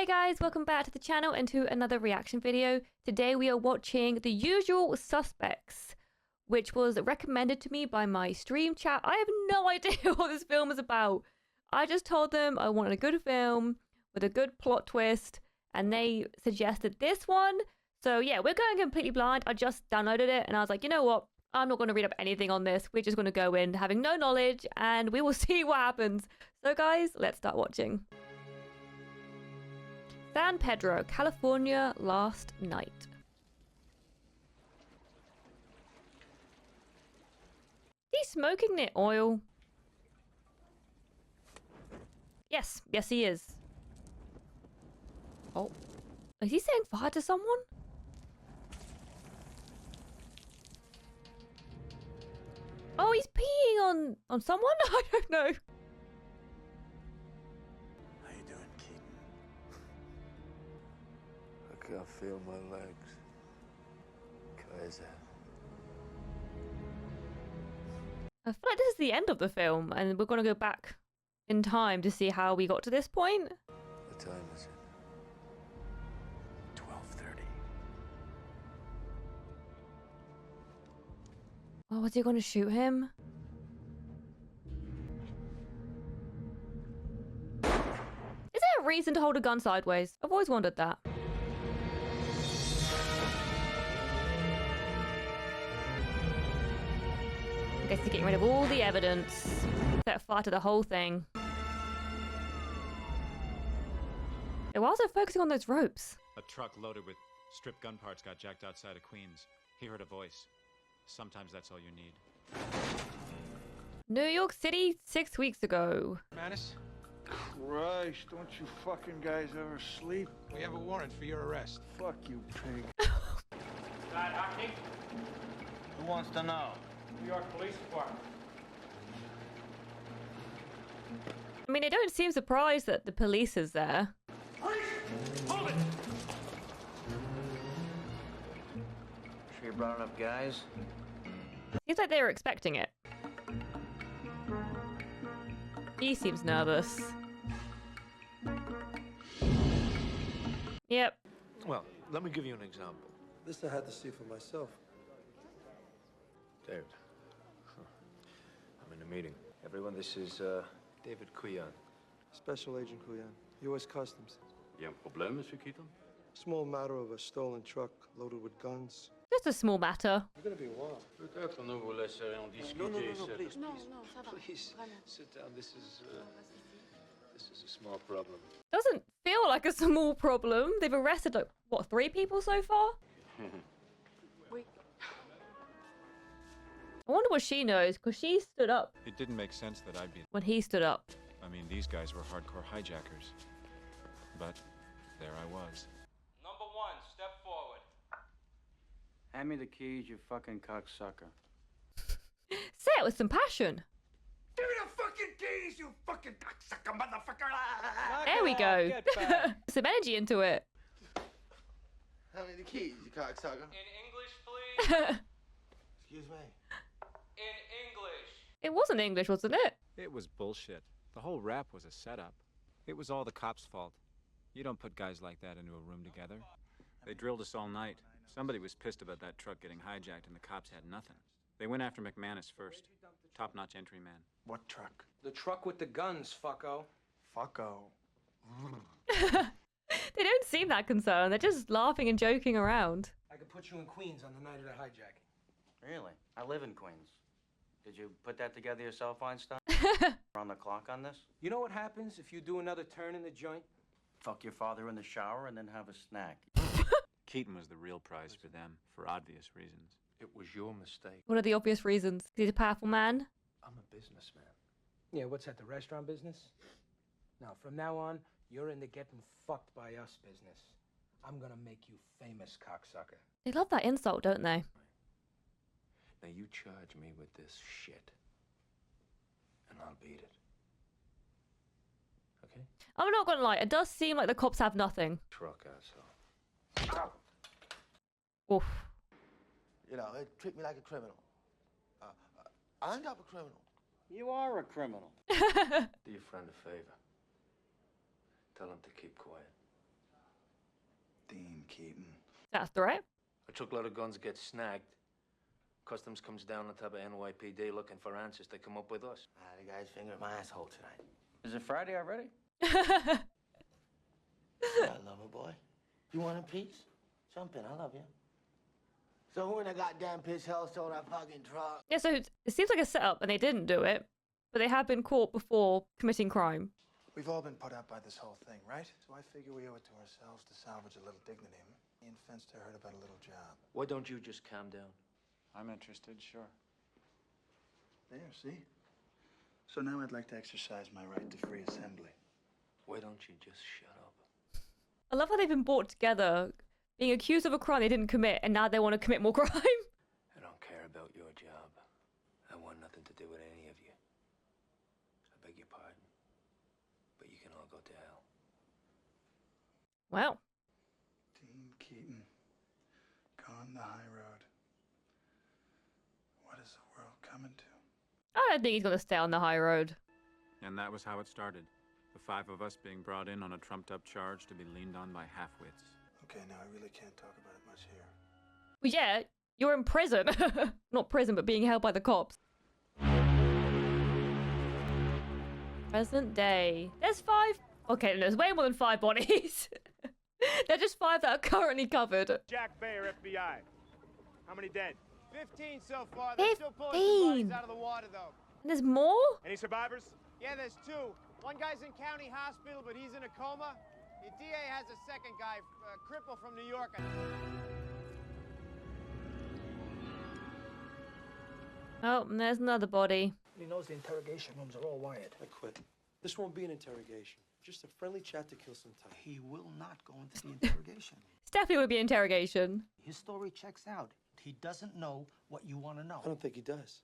Hey guys, welcome back to the channel and to another reaction video. Today we are watching The Usual Suspects, which was recommended to me by my stream chat. I have no idea what this film is about. I just told them I wanted a good film with a good plot twist, and they suggested this one. So yeah, we're going completely blind. I just downloaded it and I was like, you know what? I'm not going to read up anything on this. We're just going to go in having no knowledge and we will see what happens. So guys, let's start watching. San Pedro, California, last night. He's smoking near oil. Yes, he is. Oh, is he saying fire to someone? Oh, he's peeing on someone? I don't know. How you doing, Keaton? I can't feel my legs. Keyser. I feel like this is the end of the film, and we're going to go back in time to see how we got to this point. What time is it? 12:30. Oh, was he going to shoot him? Is there a reason to hold a gun sideways? I've always wondered that. I guess he's getting rid of all the evidence. Set fire to the whole thing. Why was I focusing on those ropes? A truck loaded with stripped gun parts got jacked outside of Queens. He heard a voice. Sometimes that's all you need. New York City 6 weeks ago. Manis, Christ, don't you fucking guys ever sleep? we have a warrant for your arrest. Fuck you, pig. Who wants to know? New York Police Department. I mean, they don't seem surprised that the police is there. Police! Hold it! Sure you brought enough guys? Seems like they were expecting it. He seems nervous. Yep. Well, let me give you an example. This I had to see for myself. David. I'm in a meeting. Everyone, this is David Kuyan. Special Agent Kuyan, U.S. Customs. Il y a un problème, Monsieur Keaton? Small matter of a stolen truck loaded with guns. Just a small matter. You're gonna be wild. Peut-être nous vous laisserons discuter. No, cette- please. Please, sit down. This is a small problem. Doesn't feel like a small problem. They've arrested, like, what, 3 people so far? I wonder what she knows, because she stood up It didn't make sense that I'd be... when he stood up. I mean, these guys were hardcore hijackers. But there I was. Number 1, step forward. Hand me the keys, you fucking cocksucker. Say it with some passion. Give me the fucking keys, you fucking cocksucker motherfucker! There we go. Some energy into it. Hand me the keys, you cocksucker. In English, please. Excuse me. In English. It wasn't English, wasn't it? It was bullshit. The whole rap was a setup. It was all the cops' fault. You don't put guys like that into a room together. They drilled us all night. Somebody was pissed about that truck getting hijacked and the cops had nothing. They went after McManus first. Top-notch entry man. What truck? The truck with the guns, fucko. Fucko. They don't seem that concerned. They're just laughing and joking around. I could put you in Queens on the night of the hijacking. Really? I live in Queens. Did you put that together yourself, Einstein? On the clock on this? You know what happens if you do another turn in the joint? Fuck your father in the shower and then have a snack. Keaton was the real prize for them, for obvious reasons. It was your mistake. What are the obvious reasons? He's a powerful man. I'm a businessman. Yeah, what's that, the restaurant business? Now, from now on, you're in the getting fucked by us business. I'm gonna make you famous, cocksucker. They love that insult, don't they? Now you charge me with this shit, and I'll beat it. Okay? I'm not gonna lie, it does seem like the cops have nothing. Truck asshole. Oof. You know, they treat me like a criminal. I'm not a criminal. You are a criminal. Do your friend a favor. Tell him to keep quiet. Keaton. That's the threat. A truckload of guns get snagged. Customs comes down on top of NYPD looking for answers. They come up with us. The guy's fingering my asshole tonight. Is it Friday already? I love her, boy. You want a piece? Jump in, I love you. So who in the goddamn pitch hell stole that fucking truck? Yeah, so it seems like a setup, and they didn't do it, but they have been caught before committing crime. We've all been put out by this whole thing, right? So I figure we owe it to ourselves to salvage a little dignity. Me and Fenster heard about a little job. Why don't you just calm down? I'm interested, sure. There, see? So now I'd like to exercise my right to free assembly. Why don't you just shut up? I love how they've been brought together, being accused of a crime they didn't commit, and now they want to commit more crime. I don't care about your job. I want nothing to do with any of you. I beg your pardon. But you can all go to hell. Well. Dean Keaton, gone the high road. What is the world coming to? I don't think he's going to stay on the high road. And that was how it started. The 5 of us being brought in on a trumped-up charge to be leaned on by half-wits. Okay, now I really can't talk about it much here. Well, yeah, you're in prison. Not prison, but being held by the cops. Present day. There's 5. Okay, there's way more than 5 bodies. They're just 5 that are currently covered. Jack Bayer, FBI. How many dead? 15 so far. 15. Still pulling some bodies out of the water, though. There's more? Any survivors? Yeah, there's 2. One guy's in county hospital, but he's in a coma. The DA has a second guy, cripple from New York. Oh, and there's another body. He knows the interrogation rooms are all wired. I quit. This won't be an interrogation. Just a friendly chat to kill some time. He will not go into the interrogation. It's definitely going to be an interrogation. His story checks out. He doesn't know what you want to know. I don't think he does.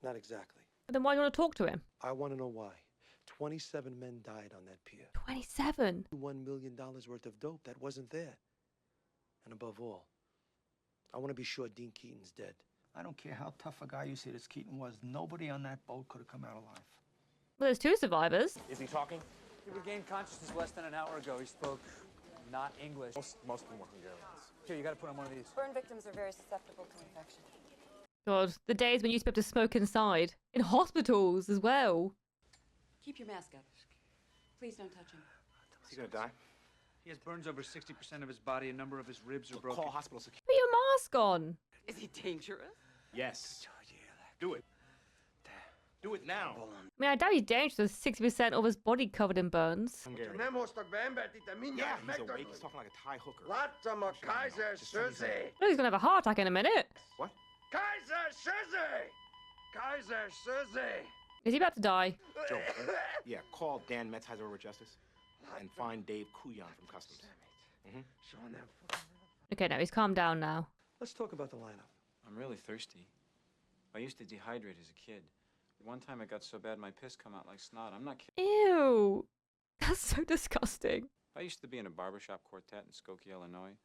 Not exactly. Then why do you want to talk to him? I want to know why. 27 men died on that pier. 27? $1 million worth of dope that wasn't there. And above all, I want to be sure Dean Keaton's dead. I don't care how tough a guy you say this Keaton was. Nobody on that boat could have come out alive. Well, there's 2 survivors. Is he talking? He regained consciousness less than an hour ago. He spoke not English. Most of them were Hungarians. Here, you got to put on one of these. Burn victims are very susceptible to infection. God, the days when you used to be able to smoke inside. In hospitals as well. Keep your mask up. Please don't touch him. Is he gonna die? He has burns over 60% of his body. A number of his ribs are broken. Call hospital security. Put your mask on. Is he dangerous? Yes. Do it. Do it now. I mean, I doubt he's dangerous with 60% of his body covered in burns. Yeah, he's awake. He's talking like a Thai hooker. Keyser Söze. Oh, he's going to have a heart attack in a minute. What? Keyser Söze. Keyser Söze. Is he about to die? Joe, yeah, call Dan Metzheiser over at Justice and find Dave Kuyan from Customs. Okay, no, he's calmed down now. Let's talk about the lineup. I'm really thirsty. I used to dehydrate as a kid. One time it got so bad my piss come out like snot. I'm not kidding. Ew. That's so disgusting. I used to be in a barbershop quartet in Skokie, Illinois.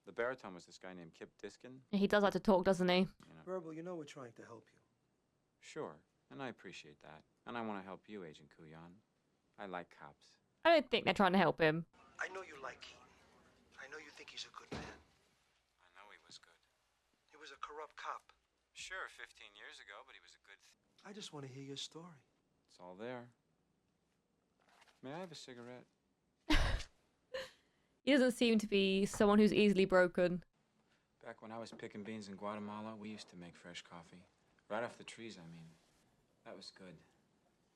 The baritone was this guy named Kip Diskin. He does like to talk, doesn't he? Verbal, you know we're trying to help you. Sure, and I appreciate that. And I want to help you, Agent Kuyan. I like cops. I don't think they're trying to help him. I know you like Keaton. I know you think he's a good man. I know he was good. He was a corrupt cop. Sure, 15 years ago, but he was a good I just want to hear your story. It's all there. May I have a cigarette? He doesn't seem to be someone who's easily broken. Back when I was picking beans in Guatemala, we used to make fresh coffee. Right off the trees, I mean. That was good.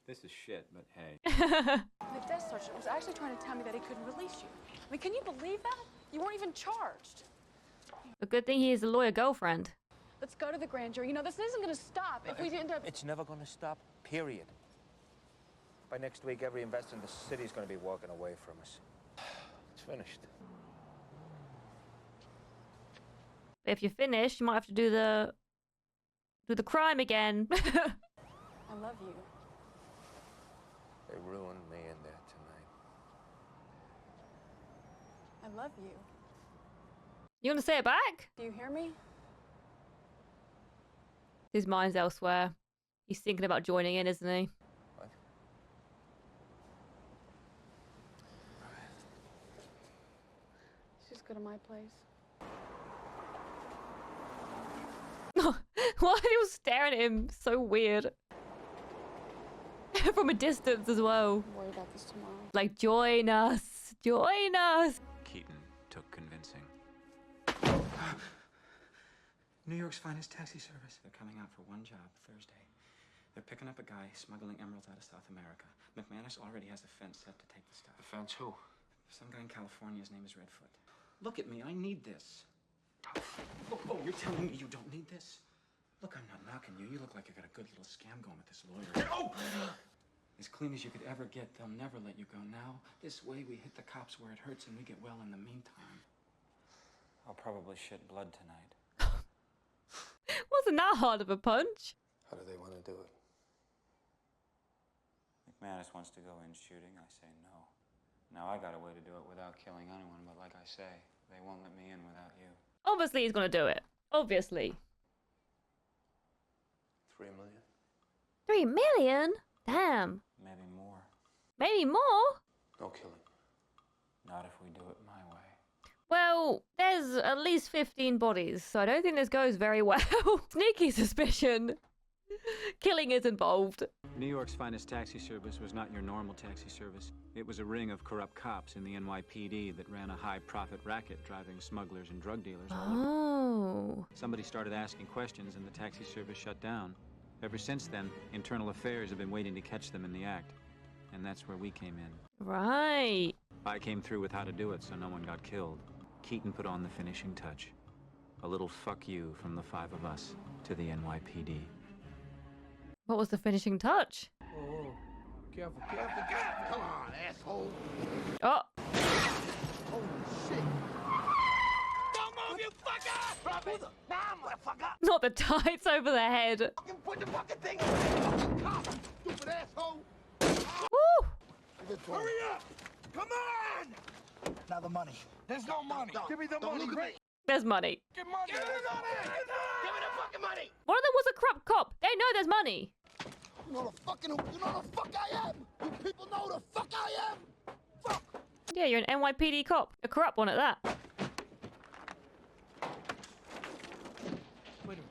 This is shit, but hey. The desk sergeant was actually trying to tell me that he couldn't release you. I mean, can you believe that? You weren't even charged. A good thing he has a lawyer girlfriend. Let's go to the grand jury. You know, this isn't going to stop if we didn't have... It's never going to stop, period. By next week, every investor in the city is going to be walking away from us. It's finished. If you're finished, you might have to do the crime again. I love you. They ruined me in there tonight. I love you. You want to say it back? Do you hear me? His mind's elsewhere. He's thinking about joining in, isn't he? What? She's go to my place? Why are you staring at him? So weird. From a distance as well. I'll worry about this tomorrow. Like, join us. Join us. Keaton took convincing. New York's finest taxi service. They're coming out for one job Thursday. They're picking up a guy smuggling emeralds out of South America. McManus already has a fence set to take the stuff. The fence who? Some guy in California, his name is Redfoot. Look at me, I need this. Oh, you're telling me you don't need this? Look, I'm not knocking you. You look like you got a good little scam going with this lawyer. Oh! As clean as you could ever get, they'll never let you go now. This way we hit the cops where it hurts and we get well in the meantime. I'll probably shit blood tonight. Wasn't that hard of a punch? How do they want to do it? McManus wants to go in shooting. I say no. Now I got a way to do it without killing anyone, but like I say, they won't let me in without you. Obviously he's gonna do it. Obviously. 3 million? 3 million? Damn. Maybe more. Maybe more? No killing. Not if we do it my way. Well, there's at least 15 bodies, so I don't think this goes very well. Sneaky suspicion. Killing is involved. New York's finest taxi service was not your normal taxi service. It was a ring of corrupt cops in the NYPD that ran a high-profit racket driving smugglers and drug dealers all over. Oh. Somebody started asking questions and the taxi service shut down. Ever since then, Internal Affairs have been waiting to catch them in the act. And that's where we came in. Right. I came through with how to do it so no one got killed. Keaton put on the finishing touch. A little fuck you from the 5 of us to the NYPD. What was the finishing touch? Oh, careful, careful, careful. Come on, asshole. Oh. Holy shit. Don't move, you fucker! Drop it. Now, motherfucker. Not the tights over the head. Fucking put the fucking thing on the fucking cop, stupid asshole. Woo! Hurry up! Come on! Now the money. There's no money. Give me the money. There's money. Give money. Give me the money. Give me the fucking money. One of them was a corrupt cop. They know there's money. You know the fuck I am. You people know the fuck I am. Fuck. Yeah, you're an NYPD cop. A corrupt one at that. Wait a minute.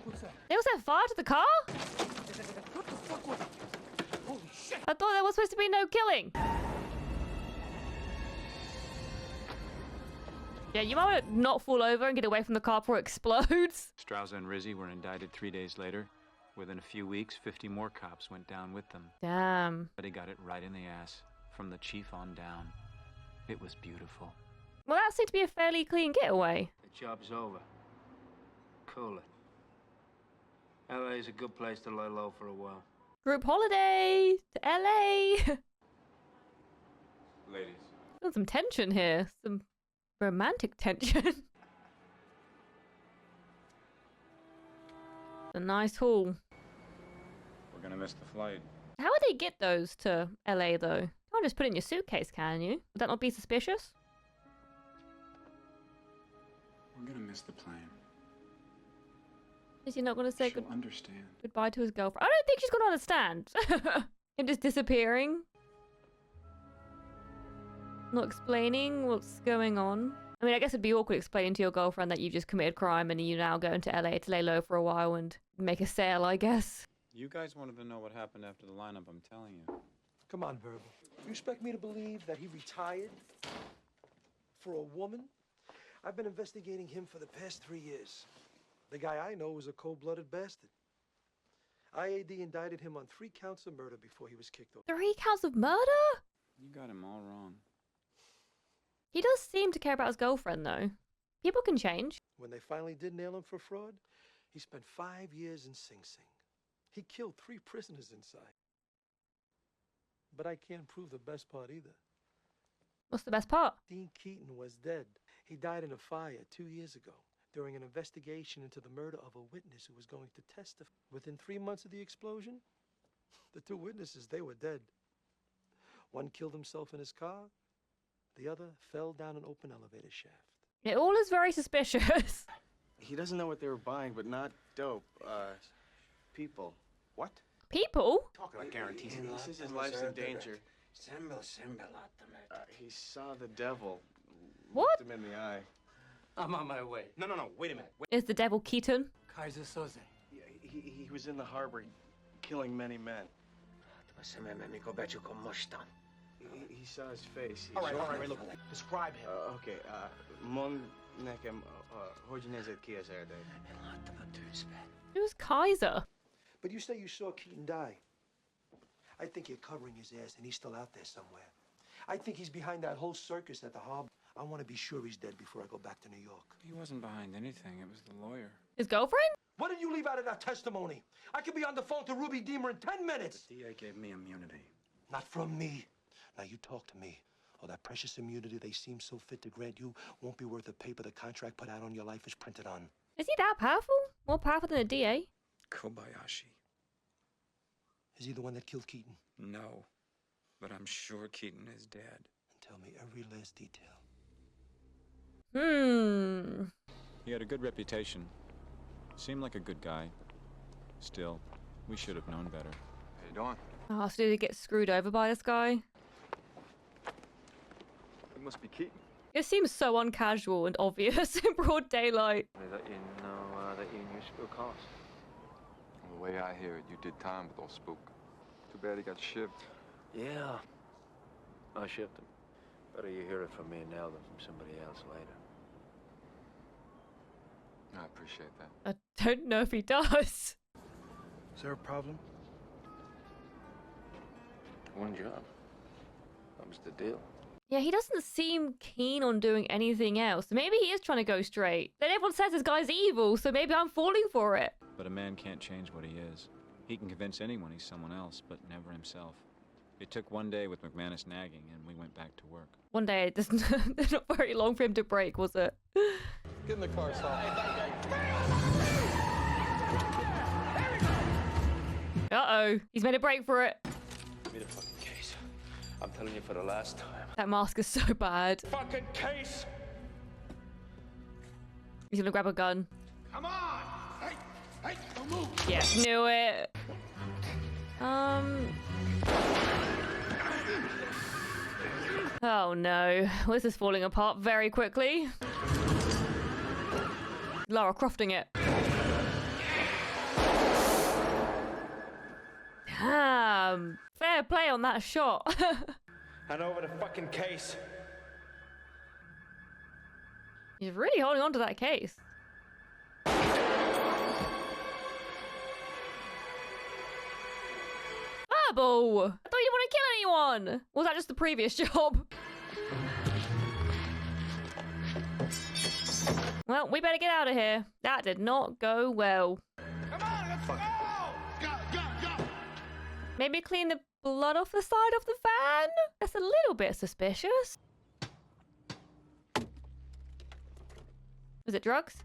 What's that? They also set fire to the car? What the fuck was that? Holy shit. I thought there was supposed to be no killing. Yeah, you might want to not fall over and get away from the car before it explodes. Strauza and Rizzi were indicted 3 days later. Within a few weeks, 50 more cops went down with them. Damn. But he got it right in the ass, from the chief on down. It was beautiful. Well, that seemed to be a fairly clean getaway. The job's over. Cool it. LA's a good place to lay low for a while. Group holiday to LA. Ladies. There's some tension here. Some romantic tension. A nice haul. We're gonna miss the flight. How would they get those to LA though? You can't just put it in your suitcase, can you? Would that not be suspicious? We're gonna miss the plane. Is he not going to say She'll understand. goodbye to his girlfriend? I don't think she's going to understand. Him just disappearing. Not explaining what's going on. I mean, I guess it'd be awkward explaining to your girlfriend that you've just committed crime and you now go into LA to lay low for a while and make a sale, I guess. You guys wanted to know what happened after the lineup, I'm telling you. Come on, Verbal. You expect me to believe that he retired for a woman? I've been investigating him for the past 3 years. The guy I know was a cold-blooded bastard. IAD indicted him on 3 counts of murder before he was kicked off. 3 counts of murder? You got him all wrong. He does seem to care about his girlfriend, though. People can change. When they finally did nail him for fraud, he spent 5 years in Sing Sing. He killed 3 prisoners inside. But I can't prove the best part either. What's the best part? Dean Keaton was dead. He died in a fire 2 years ago during an investigation into the murder of a witness who was going to testify. Within 3 months of the explosion, the 2 witnesses, they were dead. One killed himself in his car. The other fell down an open elevator shaft. It all is very suspicious. He doesn't know what they were buying, but not dope. People. What? People? Talk like guarantees. He says his life's in danger. He saw the devil. What? Him in the eye. I'm on my way. No, wait a minute. Is the devil Keaton? Keyser Soze. Yeah, he was in the harbor killing many men. He saw his face. All right, look. Describe him. Okay, Mon nekem hojinezet Keyser Söze. Who's Keyser? But you say you saw Keaton die. I think you're covering his ass and he's still out there somewhere. I think he's behind that whole circus at the harbor. I want to be sure he's dead before I go back to New York. He wasn't behind anything. It was the lawyer. His girlfriend? What did you leave out of that testimony? I could be on the phone to Ruby Deemer in 10 minutes. The DA gave me immunity. Not from me. Now you talk to me. Oh, that precious immunity they seem so fit to grant you won't be worth the paper the contract put out on your life is printed on. Is he that powerful? More powerful than a DA? Kobayashi. Is he the one that killed Keaton? No. But I'm sure Keaton is dead. And tell me every last detail. He had a good reputation. Seemed like a good guy. Still, we should have known better. How you doing? Oh, so did he get screwed over by this guy? It must be Keaton. It seems so uncasual and obvious in broad daylight. They let you know that you knew Spook House. Well, the way I hear it, you did time with old Spook. Too bad he got shipped. Yeah. I shipped him. Better you hear it from me now than from somebody else later. I appreciate that. I don't know if he does. Is there a problem? One job. That was the deal. Yeah, he doesn't seem keen on doing anything else. Maybe he is trying to go straight. Then everyone says this guy's evil, so maybe I'm falling for it. But a man can't change what he is. He can convince anyone he's someone else, but never himself. It took one day with McManus nagging, and we went back to work. One day, it doesn't not very long for him to break, was it? Get in the car, Sora. Uh-oh. He's made a break for it. Give me the fucking case. I'm telling you for the last time. That mask is so bad. Fucking case! He's gonna grab a gun. Come on! Hey, don't move! Yeah, knew it. Oh no. Well, this is falling apart very quickly. Lara Crofting it. Damn. Fair play on that shot. Hand over the fucking case. He's really holding on to that case. Fireball! I thought you didn't want to kill anyone! Or was that just the previous job? Well, we better get out of here. That did not go well. Come on, let's go! Go! Maybe clean the blood off the side of the van? That's a little bit suspicious. Was it drugs?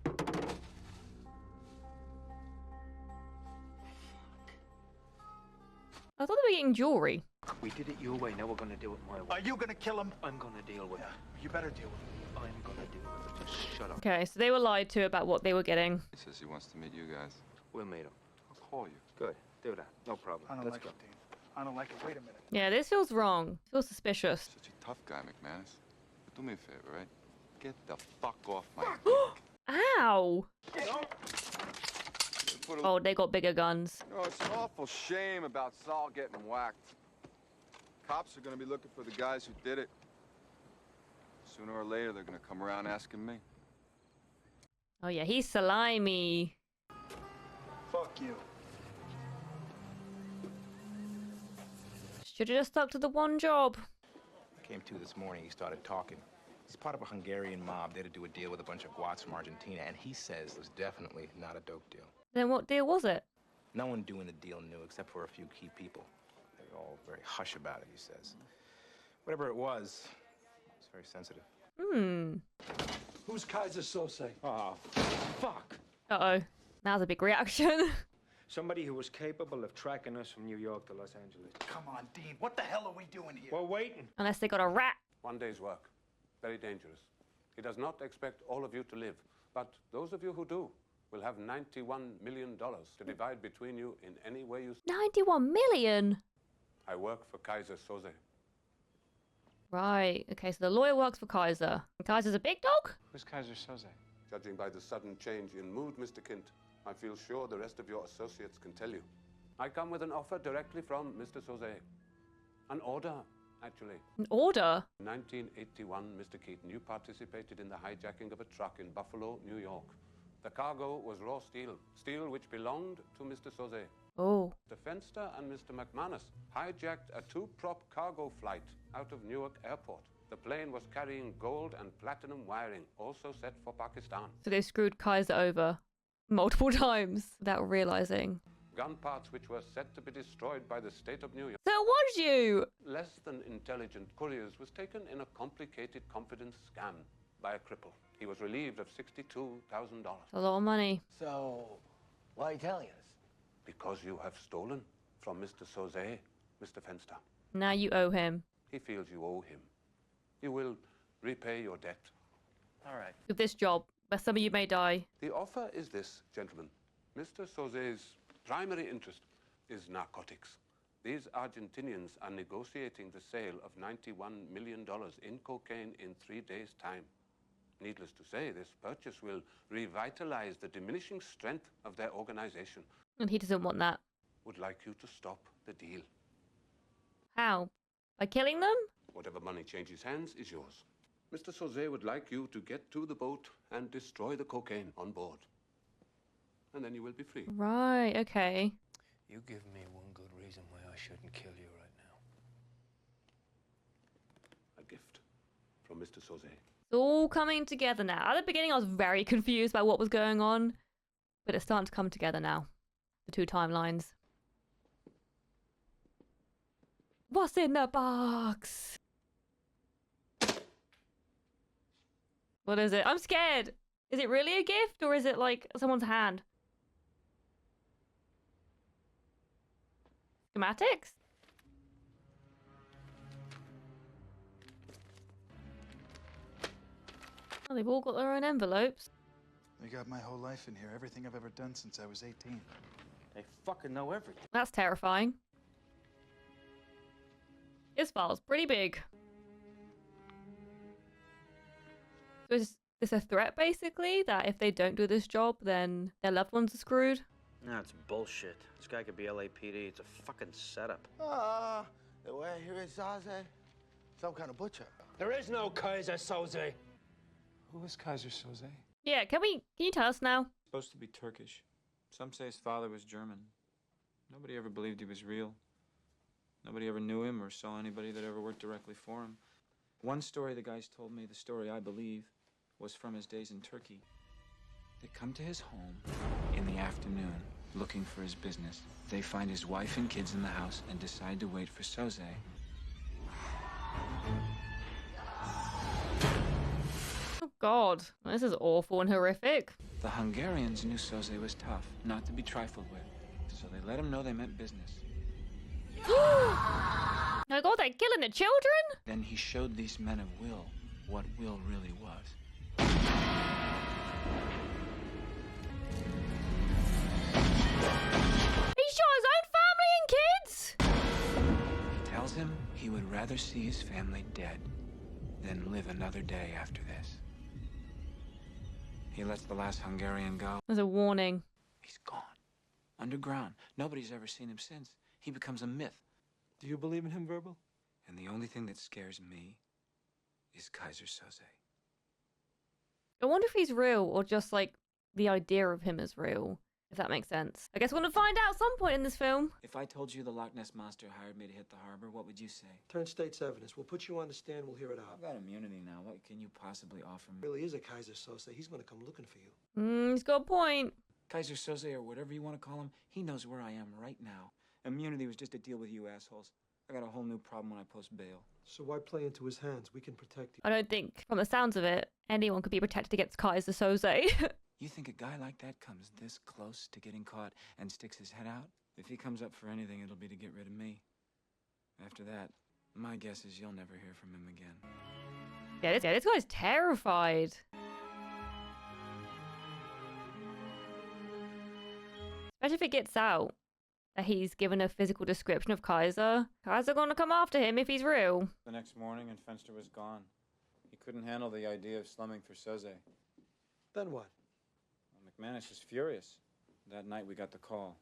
I thought they were getting jewelry. We did it your way, now we're gonna do it my way. Are you gonna kill him? I'm gonna deal with it. You better deal with him. I'm gonna deal with it. Just shut up. Okay, so they were lied to about what they were getting. He says he wants to meet you guys. We'll meet him. I'll call you. Good. Do that. No problem. I don't Let's like go. it, Dean. I don't like it. Wait a minute. Yeah, this feels wrong. Feels suspicious. Such a tough guy, McManus. But do me a favor, right? Get the fuck off my Ow! Oh, they got bigger guns. Oh, it's an awful shame about Saul getting whacked. Cops are gonna be looking for the guys who did it. Sooner or later, they're gonna come around asking me. Oh yeah, he's slimy. Fuck you. Should've just stuck to the one job. I came to this morning, he started talking. He's part of a Hungarian mob there to do a deal with a bunch of Guats from Argentina, and he says it was definitely not a dope deal. Then what deal was it? No one doing the deal knew except for a few key people. They were all very hush about it, he says. Whatever it was very sensitive. Who's Keyser Soze? Oh, fuck. Uh-oh. Now's a big reaction. Somebody who was capable of tracking us from New York to Los Angeles. Come on, Dean. What the hell are we doing here? We're waiting. Unless they got a rat. One day's work. Very dangerous. He does not expect all of you to live, but those of you who do will have $91 million to divide between you in any way you... 91 million? I work for Keyser Söze. Right. Okay, so the lawyer works for Keyser. And Keyser's a big dog? Who's Keyser Söze? Judging by the sudden change in mood, Mr. Kint, I feel sure the rest of your associates can tell you. I come with an offer directly from Mr. Soze. An order, actually. An order? In 1981, Mr. Keaton, you participated in the hijacking of a truck in Buffalo, New York. The cargo was raw steel, steel which belonged to Mr. Soze. Oh. The Fenster and Mr. McManus hijacked a two-prop cargo flight out of Newark Airport. The plane was carrying gold and platinum wiring, also set for Pakistan. So they screwed Keyser over multiple times without realizing. Gun parts which were set to be destroyed by the state of New York. So it was you! Less than intelligent couriers was taken in a complicated confidence scam by a cripple. He was relieved of $62,000. A lot of money. So, why are you telling us? Because you have stolen from Mr. Soze, Mr. Fenster. Now you owe him. He feels you owe him. You will repay your debt. All right. With this job, where some of you may die. The offer is this, gentlemen. Mr. Soze's primary interest is narcotics. These Argentinians are negotiating the sale of $91 million in cocaine in 3 days' time. Needless to say, this purchase will revitalize the diminishing strength of their organization. And he doesn't want that. Would like you to stop the deal. How? By killing them? Whatever money changes hands is yours. Mr. Soze would like you to get to the boat and destroy the cocaine on board. And then you will be free. Right, okay. You give me one good reason why I shouldn't kill you right now. A gift from Mr. Soze. It's all coming together now. At the beginning, I was very confused by what was going on. But it's starting to come together now. The two timelines. What's in the box? What is it? I'm scared. Is it really a gift or is it like someone's hand? Schematics? Oh, they've all got their own envelopes. They got my whole life in here, everything I've ever done since I was 18. They fucking know everything. That's terrifying. This file's pretty big. So is this a threat, basically? That if they don't do this job, then their loved ones are screwed? No, it's bullshit. This guy could be LAPD. It's a fucking setup. The way I hear it, Soze, some kind of butcher. There is no Keyser Soze. Who is Keyser Söze? Yeah, can you tell us now? Supposed to be Turkish. Some say his father was German. Nobody ever believed he was real. Nobody ever knew him or saw anybody that ever worked directly for him. One story the guys told me, the story I believe, was from his days in Turkey. They come to his home in the afternoon looking for his business. They find his wife and kids in the house and decide to wait for Soze. Oh God, this is awful and horrific. The Hungarians knew Soze was tough, not to be trifled with, so they let him know they meant business. Oh my God, they're killing the children? Then he showed these men of will what will really was. He shot his own family and kids? He tells him he would rather see his family dead than live another day after this. He lets the last Hungarian go. There's a warning. He's gone. Underground. Nobody's ever seen him since. He becomes a myth. Do you believe in him, Verbal? And the only thing that scares me is Keyser Söze. I wonder if he's real or just like the idea of him is real, if that makes sense. I guess we're gonna find out at some point in this film. If I told you the Loch Ness Monster hired me to hit the harbor, what would you say? Turn state's evidence. We'll put you on the stand. We'll hear it out. I've got immunity now. What can you possibly offer me? Really is a Keyser Soze. He's gonna come looking for you. He's got a point. Keyser Söze, or whatever you want to call him, he knows where I am right now. Immunity was just a deal with you assholes. I got a whole new problem when I post bail. So why play into his hands? We can protect you. I don't think, from the sounds of it, anyone could be protected against Keyser Söze. You think a guy like that comes this close to getting caught and sticks his head out? If he comes up for anything, it'll be to get rid of me. After that, my guess is you'll never hear from him again. Yeah, this guy's terrified. Especially if it gets out. that he's given a physical description of Keyser. Keyser gonna come after him if he's real. The next morning, and Fenster was gone. He couldn't handle the idea of slumming for Soze. Then what? Well, McManus is furious. That night we got the call.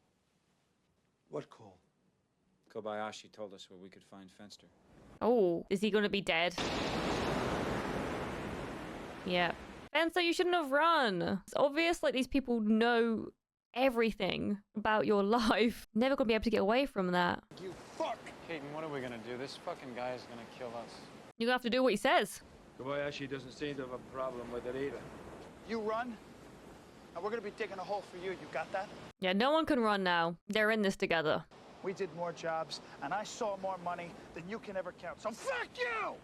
What call? Kobayashi told us where we could find Fenster. Oh, is he gonna be dead? Yeah. Fenster, you shouldn't have run. It's obvious like these people know everything about your life. Never gonna be able to get away from that. You fuck! Keaton, what are we gonna do? This fucking guy is gonna kill us. You're gonna have to do what he says. Kobayashi doesn't seem to have a problem with it either. You run, and we're gonna be digging a hole for you. You got that? Yeah, no one can run now. They're in this together. We did more jobs, and I saw more money than you can ever count. So fuck you!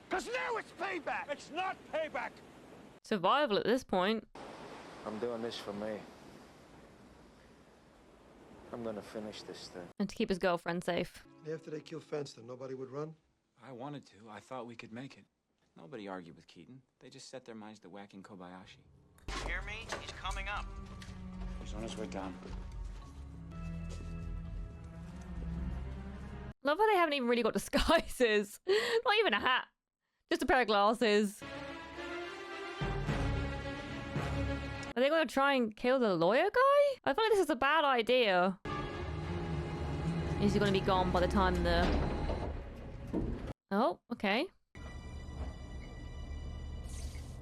Because now it's payback! It's not payback! Survival at this point. I'm doing this for me. I'm gonna finish this thing. And to keep his girlfriend safe. After they kill Fenster, nobody would run? I wanted to. I thought we could make it. Nobody argued with Keaton. They just set their minds to whacking Kobayashi. You hear me? He's coming up. As soon as we're done. Love how they haven't even really got disguises. Not even a hat. Just a pair of glasses. Are they going to try and kill the lawyer guy? I feel like this is a bad idea. Is he going to be gone by the time the... Oh, okay.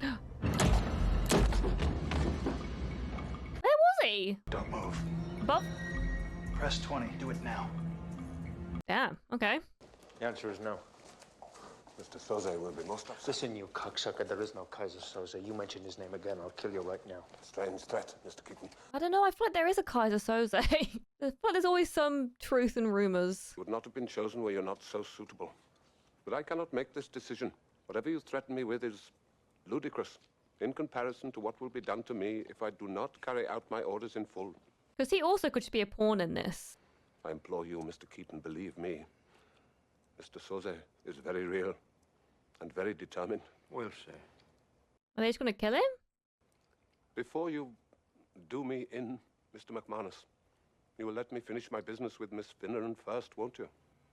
Where was he? Don't move. Above? Press 20. Do it now. Damn, okay. The answer is no. Mr. Soze will be most upset. Listen, you cocksucker, there is no Keyser Soze. You mention his name again, I'll kill you right now. Strange threat, Mr. Keaton. I don't know, I feel like there is a Keyser Söze. I feel like there's always some truth in rumors. You would not have been chosen where you're not so suitable. But I cannot make this decision. Whatever you threaten me with is ludicrous in comparison to what will be done to me if I do not carry out my orders in full. Because he also could just be a pawn in this. I implore you, Mr. Keaton, believe me. Mr. Soze is very real and very determined. We'll see. Are they just going to kill him? Before you do me in, Mr. McManus, you will let me finish my business with Miss Finneran first, won't you?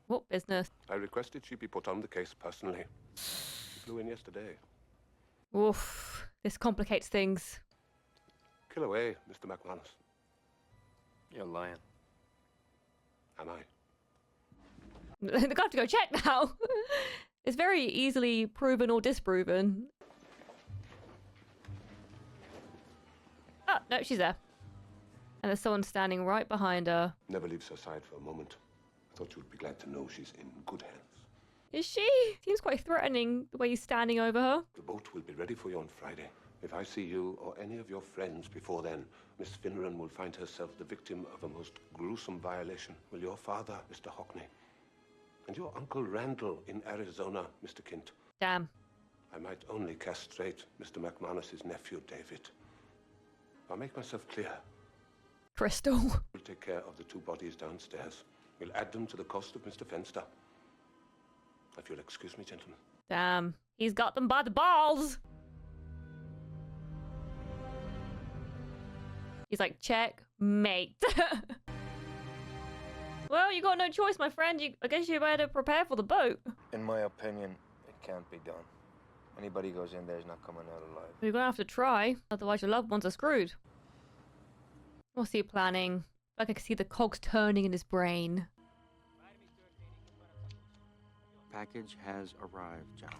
What business? I requested she be put on the case personally. She flew in yesterday. Oof, this complicates things. Kill away, Mr. McManus. You're lying. Am I? They're going to have to go check now. It's very easily proven or disproven. Oh, no, she's there. And there's someone standing right behind her. Never leaves her side for a moment. I thought you would be glad to know she's in good hands. Is she? Seems quite threatening the way he's standing over her. The boat will be ready for you on Friday. If I see you or any of your friends before then, Miss Finneran will find herself the victim of a most gruesome violation. Will your father, Mr. Hockney, and your Uncle Randall in Arizona, Mr. Kint. Damn. I might only castrate Mr. McManus's nephew, David. I'll make myself clear. Crystal. We'll take care of the two bodies downstairs. We'll add them to the cost of Mr. Fenster. If you'll excuse me, gentlemen. Damn. He's got them by the balls. He's like, check, mate. Well, you got no choice, my friend. I guess you better prepare for the boat. In my opinion, it can't be done. Anybody goes in there is not coming out alive. You're gonna have to try, otherwise your loved ones are screwed. What's he planning? I can see the cogs turning in his brain. Package has arrived, John.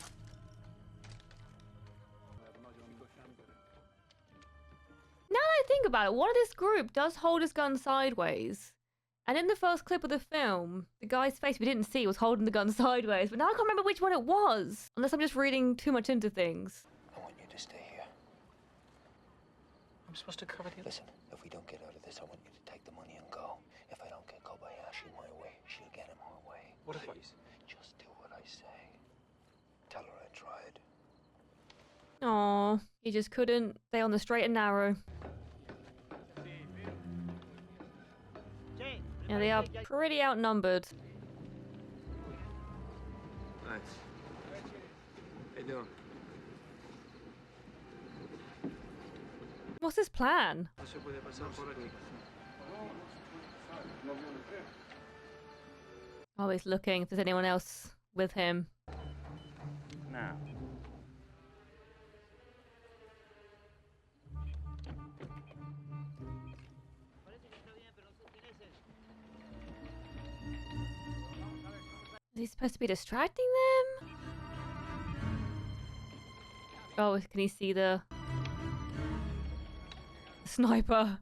Now that I think about it, one of this group does hold his gun sideways. And in the first clip of the film, the guy's face we didn't see was holding the gun sideways. But now I can't remember which one it was. Unless I'm just reading too much into things. I want you to stay here. I'm supposed to cover the... Listen, if we don't get out of this, I want you to take the money and go. If I don't get Kobayashi my way, she'll get him her way. What if I... Just do what I say. Tell her I tried. Aww, he just couldn't stay on the straight and narrow. Yeah, they are pretty outnumbered. Thanks. How you doing? What's his plan? Oh, he's looking if there's anyone else with him. Now. Is he supposed to be distracting them? Oh, can he see the sniper?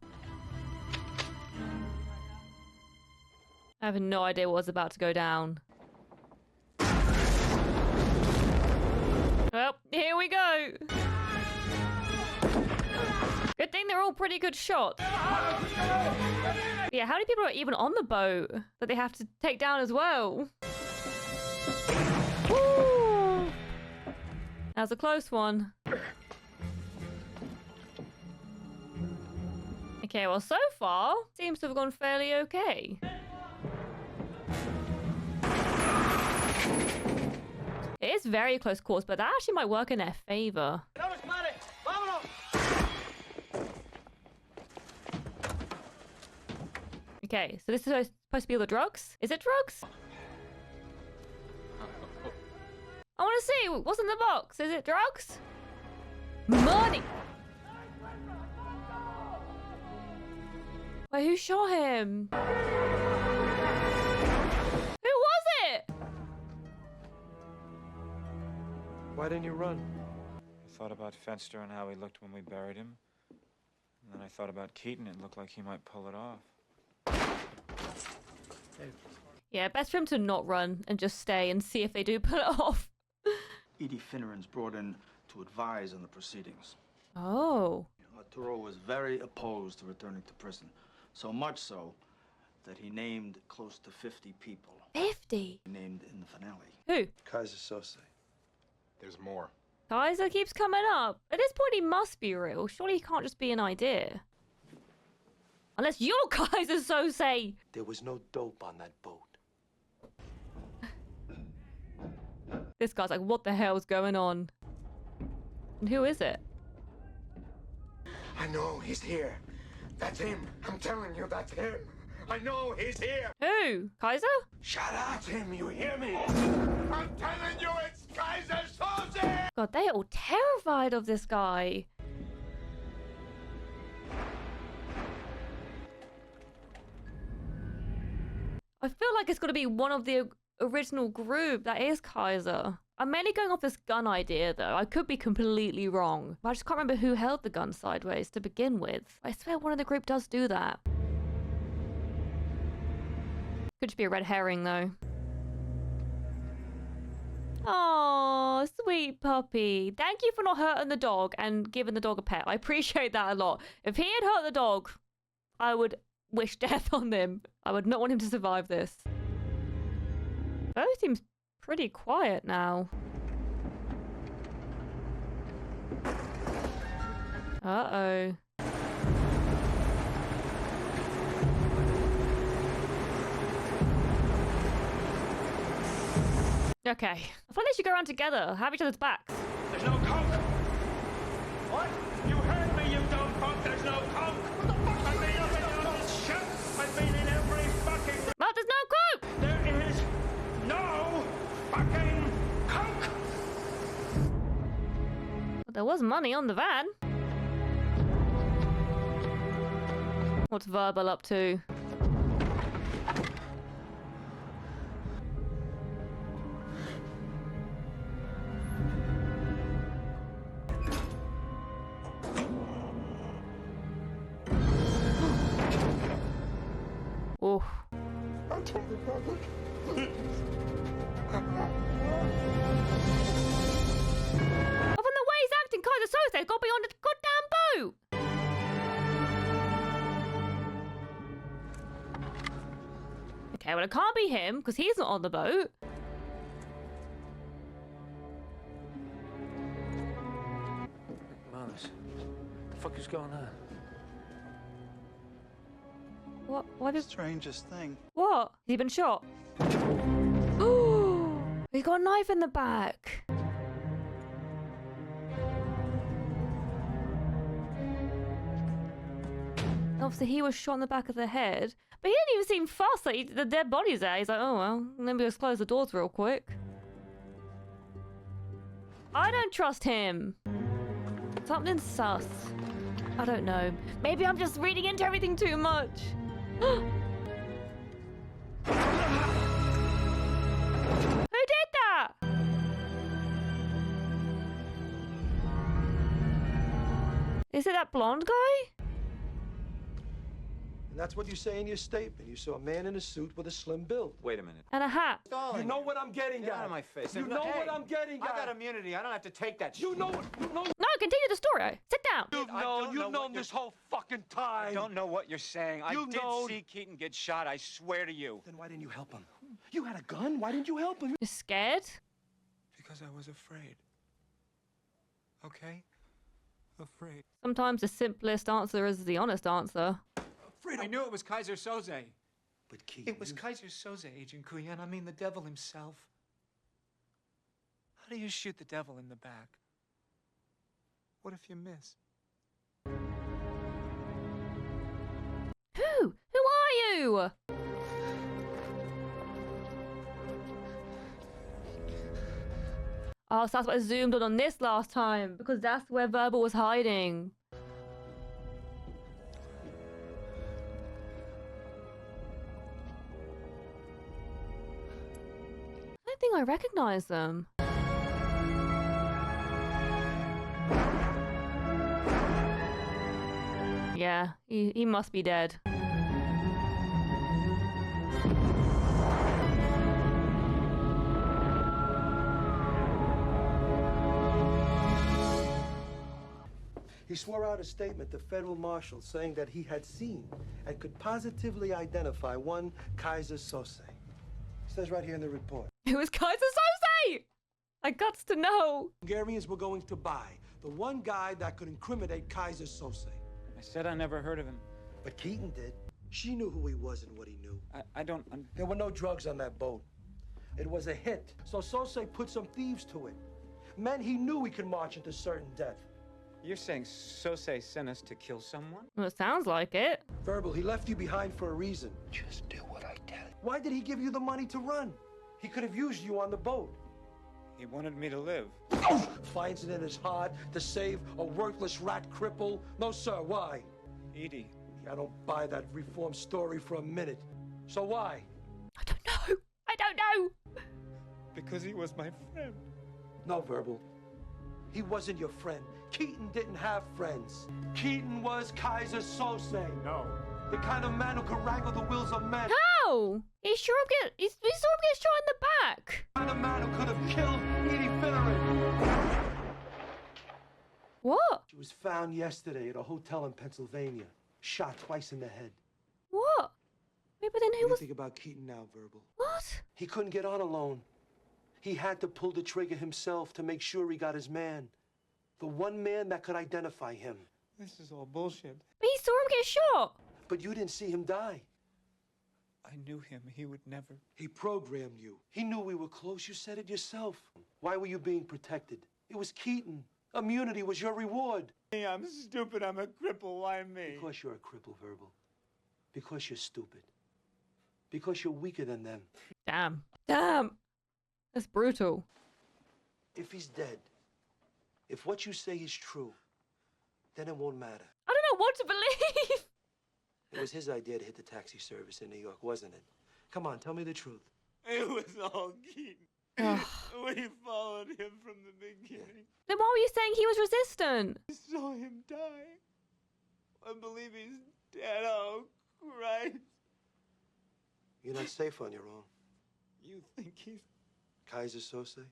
I have no idea what's about to go down. Well, here we go. Good thing they're all pretty good shots. Yeah, how many people are even on the boat that they have to take down as well? Woo! That was a close one. Okay, well, so far, seems to have gone fairly okay. It is very close calls, but that actually might work in their favor. Okay, so this is supposed to be all the drugs? Is it drugs? I want to see what's in the box. Is it drugs? Money! Wait, who shot him? Who was it? Why didn't you run? I thought about Fenster and how he looked when we buried him. And then I thought about Keaton. It looked like he might pull it off. Yeah, best for him to not run and just stay and see if they do pull it off. Edie Finneran's brought in to advise on the proceedings. Oh. Arturo was very opposed to returning to prison. So much so that he named close to 50 people. 50? Named in the finale. Who? Keyser Soze. There's more. Keyser keeps coming up. At this point, he must be real. Surely he can't just be an idea. Unless you're Keyser Söze. There was no dope on that boat. This guy's like, what the hell's going on? And who is it? I know he's here. That's him. I'm telling you, that's him. I know he's here. Who? Keyser? Shut up, Tim. You hear me? I'm telling you, it's Keyser Soze. God, they are all terrified of this guy. I feel like it's got to be one of the original group that is Keyser. I'm mainly going off this gun idea, though. I could be completely wrong. But I just can't remember who held the gun sideways to begin with. I swear one of the group does do that. Could just be a red herring, though. Oh, sweet puppy. Thank you for not hurting the dog and giving the dog a pet. I appreciate that a lot. If he had hurt the dog, I would wish death on him. I would not want him to survive this. Bo seems pretty quiet now. Uh-oh. Okay. I thought they should go around together, have each other's backs. There's no coke. What? You heard me, you dumb fuck. There's no coke. What the fuck? I've been up and down this shit. I've been in every fucking... Well, there's no coke! There is no fucking coke. Well, there was money on the van. What's Verbal up to? Oh. I'm totally public. Other than the way he's acting, Keyser Söze got me on the goddamn boat. Okay, well, it can't be him because he's not on the boat. Mars, what the fuck is going on? What? What is... Strangest thing. What? Has he been shot? Oh, he's got a knife in the back. Obviously, he was shot in the back of the head, But he didn't even seem fussed. Like, the dead body's there. He's like, oh well, let me just close the doors real quick. I don't trust him. Something's sus. I don't know. Maybe I'm just reading into everything too much. Who did that? Is it that blonde guy? And that's what you say in your statement. You saw a man in a suit with a slim build. Wait a minute. And a hat. You know what I'm getting Get at. out of my face. You know what I'm getting at. I got immunity. I don't have to take that shit. You know what? You know. No, continue the story. Sit down. You've known this whole fucking time. I don't know what you're saying. I did see Keaton get shot, I swear to you. Then why didn't you help him? You had a gun. Why didn't you help him? You're scared? Because I was afraid. Okay? Afraid. Sometimes the simplest answer is the honest answer. I knew it was Keyser Soze. But Keaton... It was Keyser Soze, Agent Kuyan. I mean the devil himself. How do you shoot the devil in the back? What if you miss? Who? Who are you? Oh, so that's what I zoomed on this last time, because that's where Verbal was hiding. I don't think I recognize them. Yeah, he must be dead. He swore out a statement to federal marshals saying that he had seen and could positively identify one Keyser Soze. It says right here in the report. It was Keyser Söze! I guts to know. Hungarians were going to buy the one guy that could incriminate Keyser Soze. I said I never heard of him. But Keaton did. She knew who he was and what he knew. I don't... There were no drugs on that boat. It was a hit. So Soze put some thieves to it. Men he knew he could march into certain death. You're saying Soze sent us to kill someone? Well, it sounds like it. Verbal, he left you behind for a reason. Just do what I tell you. Why did he give you the money to run? He could have used you on the boat. He wanted me to live. Finds it in his heart to save a worthless rat cripple? No, sir, why? Edie. I don't buy that reform story for a minute. So why? I don't know. I don't know. Because he was my friend. No, Verbal. He wasn't your friend. Keaton didn't have friends. Keaton was Keyser Soze. No. The kind of man who could wrangle the wills of men. How? He saw him get shot in the back. The kind of man who could have killed Edie Finneran. What? She was found yesterday at a hotel in Pennsylvania. Shot twice in the head. What? Wait, but then who What do you was... think about Keaton now, Verbal? What? He couldn't get on alone. He had to pull the trigger himself to make sure he got his man. The one man that could identify him. This is all bullshit. But he saw him get shot. But you didn't see him die. I knew him. He would never. He programmed you. He knew we were close. You said it yourself. Why were you being protected? It was Keaton. Immunity was your reward. Hey, I'm stupid. I'm a cripple. Why me? Because you're a cripple, Verbal. Because you're stupid. Because you're weaker than them. Damn. Damn. That's brutal. If he's dead, if what you say is true, then it won't matter. I don't know what to believe. It was his idea to hit the taxi service in New York, wasn't it? Come on, tell me the truth. It was all Keaton. We followed him from the beginning. Then why were you saying he was resistant? I saw him die. I believe he's dead. Oh, Christ. You're not safe on your own. You think he's... Keyser Soze?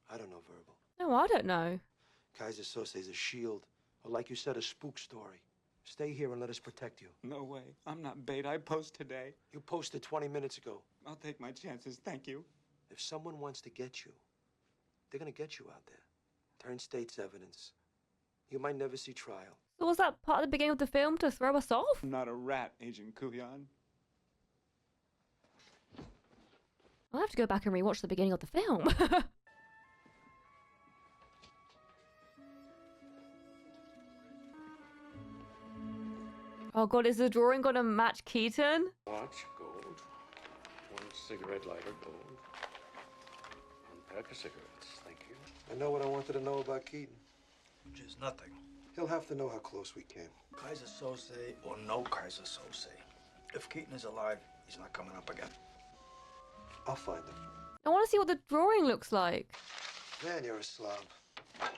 I don't know, Verbal. No, I don't know. Keyser Soze's a shield, or like you said, a spook story. Stay here and let us protect you. No way. I'm not bait. I post today. You posted 20 minutes ago. I'll take my chances. Thank you. If someone wants to get you, they're gonna get you out there. Turn state's evidence. You might never see trial. So was that part of the beginning of the film to throw us off? I'm not a rat, Agent Kuyan. I'll have to go back and rewatch the beginning of the film. Oh god, is the drawing gonna match Keaton? Watch, gold. One cigarette lighter, gold. One pack of cigarettes, thank you. I know what I wanted to know about Keaton. Which is nothing. He'll have to know how close we came. Keyser Soze or no Keyser Soze. If Keaton is alive, he's not coming up again. I'll find him. I want to see what the drawing looks like. Man, you're a slob. It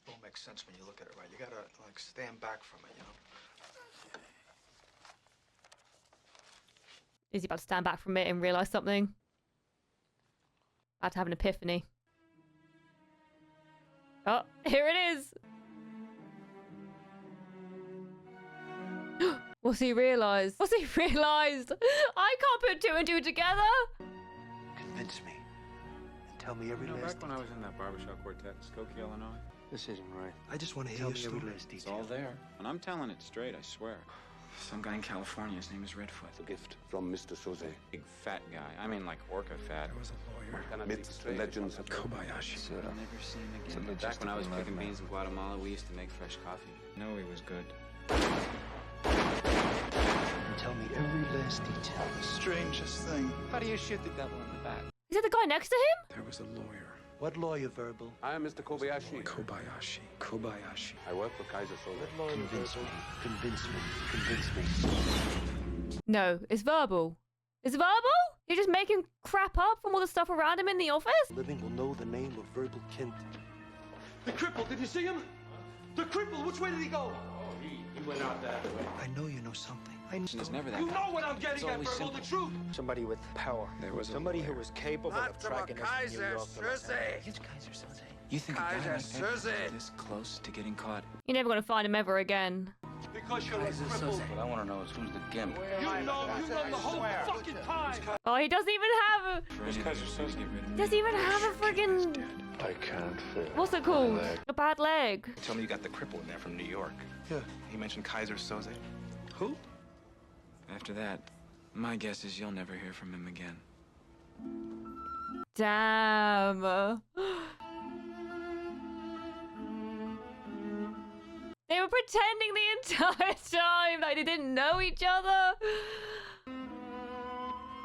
won't make sense when you look at it right. You gotta, like, stand back from it, you know? Is he about to stand back from it and realize something? About to have an epiphany. Oh, here it is. What's he realized? What's he realized? I can't put two and two together. Convince me. And tell me every You know, last back when I was in that barbershop quartet in Skokie, Illinois, This isn't right. I just want to hear tell your me story. every last detail. It's all there. And I'm telling it straight, I swear. Some guy in California, his name is Redfoot. A gift from Mr. Soze. Big fat guy. I mean, like orca fat. There was a lawyer. Myths, legends of Kobayashi. Sora. I'll never see him again. Back when I was picking beans in Guatemala, we used to make fresh coffee. No, he was good. And tell me every last detail. The strangest thing. How do you shoot the devil in the back? Is it the guy next to him? There was a lawyer. What lawyer, Verbal? I am Mr. Kobayashi. Kobayashi. I work for Keyser Söze. What lawyer, Convince Verbal? me. Convince me. Convince me. No, it's Verbal. It's Verbal? You're just making crap up from all the stuff around him in the office? Living will know the name of Verbal Kent. The cripple, did you see him? The cripple, which way did he go? Oh, he went out that way. I know you know something. I know. There's never that You guy. know what I'm getting It's at, always Verbal, simple. the truth. Somebody with power. There was a Somebody who lawyer. was capable of tracking us from New York to Los Angeles. It's Keyser Söze. You think a guy like that is this close to getting caught? You're never going to find him ever again. Because you're a cripple. What I want to know is who's the gimp. You know the whole fucking time. Oh, he doesn't even have a... For any of those who get rid of me. Doesn't even have a friggin... I can't feel What's it called? my leg. A bad leg. Tell me you got the cripple in there from New York. Yeah. He mentioned Keyser Soze. Who? After that, my guess is you'll never hear from him again. Damn. They were pretending the entire time like they didn't know each other.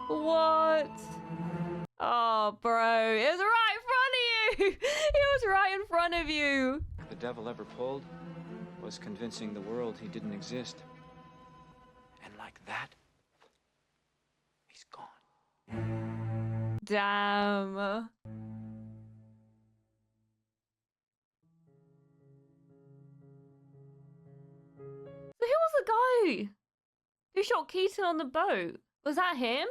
What? Oh, bro. It was right in front of you. It was right in front of you. The devil ever pulled was convincing the world he didn't exist. And like that, he's gone. Damn. So who was the guy who shot Keaton on the boat? Was that him?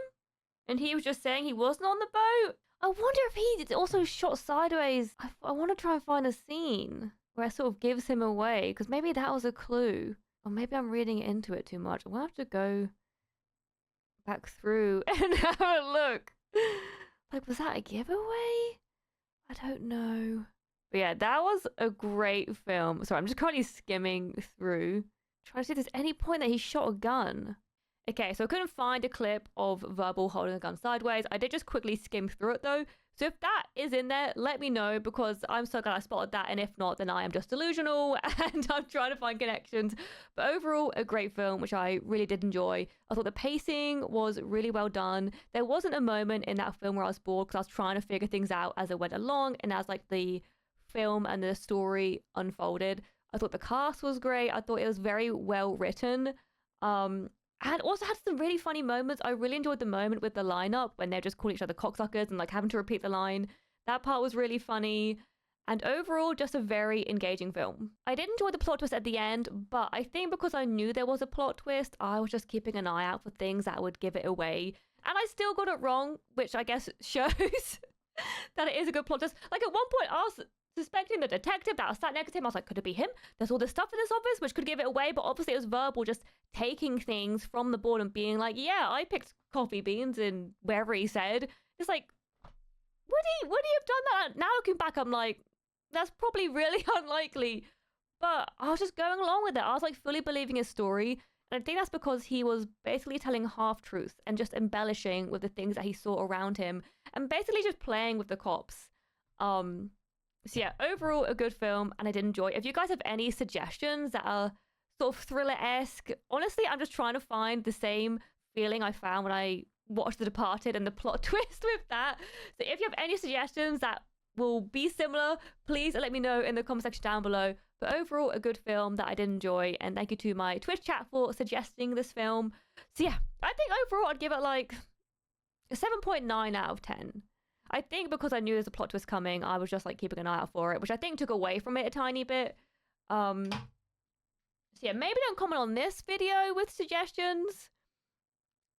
And he was just saying he wasn't on the boat? I wonder if he also shot sideways. I want to try and find a scene where it sort of gives him away, because maybe that was a clue. Or maybe I'm reading into it too much. We'll have to go back through and have a look. Like, was that a giveaway? I don't know. But yeah, that was a great film. Sorry, I'm just currently skimming through, trying to see if there's any point that he shot a gun. Okay, so I couldn't find a clip of Verbal holding a gun sideways. I did just quickly skim through it though. So if that is in there, let me know, because I'm so glad I spotted that. And if not, then I am just delusional and I'm trying to find connections. But overall, a great film, which I really did enjoy. I thought the pacing was really well done. There wasn't a moment in that film where I was bored, because I was trying to figure things out as I went along and as like the film and the story unfolded. I thought the cast was great. I thought it was very well written. And also had some really funny moments. I really enjoyed the moment with the lineup when they're just calling each other cocksuckers and like having to repeat the line. That part was really funny. And overall, just a very engaging film. I did enjoy the plot twist at the end, but I think because I knew there was a plot twist, I was just keeping an eye out for things that would give it away. And I still got it wrong, which I guess shows that it is a good plot twist. Like at one point, I was suspecting the detective that was sat next to him. I was like, could it be him? There's all this stuff in this office which could give it away, but obviously it was Verbal just taking things from the board and being like, yeah, I picked coffee beans in wherever he said. It's like, would he have done that? Now looking back, I'm like, that's probably really unlikely. But I was just going along with it. I was like fully believing his story. And I think that's because he was basically telling half-truths and just embellishing with the things that he saw around him and basically just playing with the cops. So yeah, overall a good film, and I did enjoy it. If you guys have any suggestions that are sort of thriller-esque. Honestly, I'm just trying to find the same feeling I found when I watched The Departed and the plot twist with that. So if you have any suggestions that will be similar, please let me know in the comment section down below. But overall, a good film that I did enjoy, and thank you to my Twitch chat for suggesting this film. So yeah, I think overall I'd give it like a 7.9 out of 10. I think because I knew there's a plot twist coming, I was just like keeping an eye out for it, which I think took away from it a tiny bit. So yeah, maybe don't comment on this video with suggestions.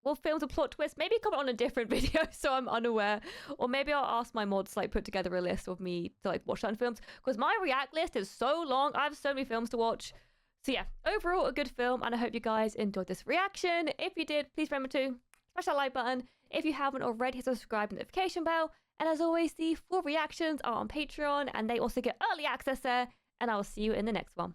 Well, films a plot twist. Maybe comment on a different video so I'm unaware. Or maybe I'll ask my mods to like put together a list of me to like watch certain films. Because my react list is so long. I have so many films to watch. So yeah, overall a good film. And I hope you guys enjoyed this reaction. If you did, please remember to smash that like button. If you haven't already, hit the subscribe and notification bell. And as always, the full reactions are on Patreon. And they also get early access there. And I will see you in the next one.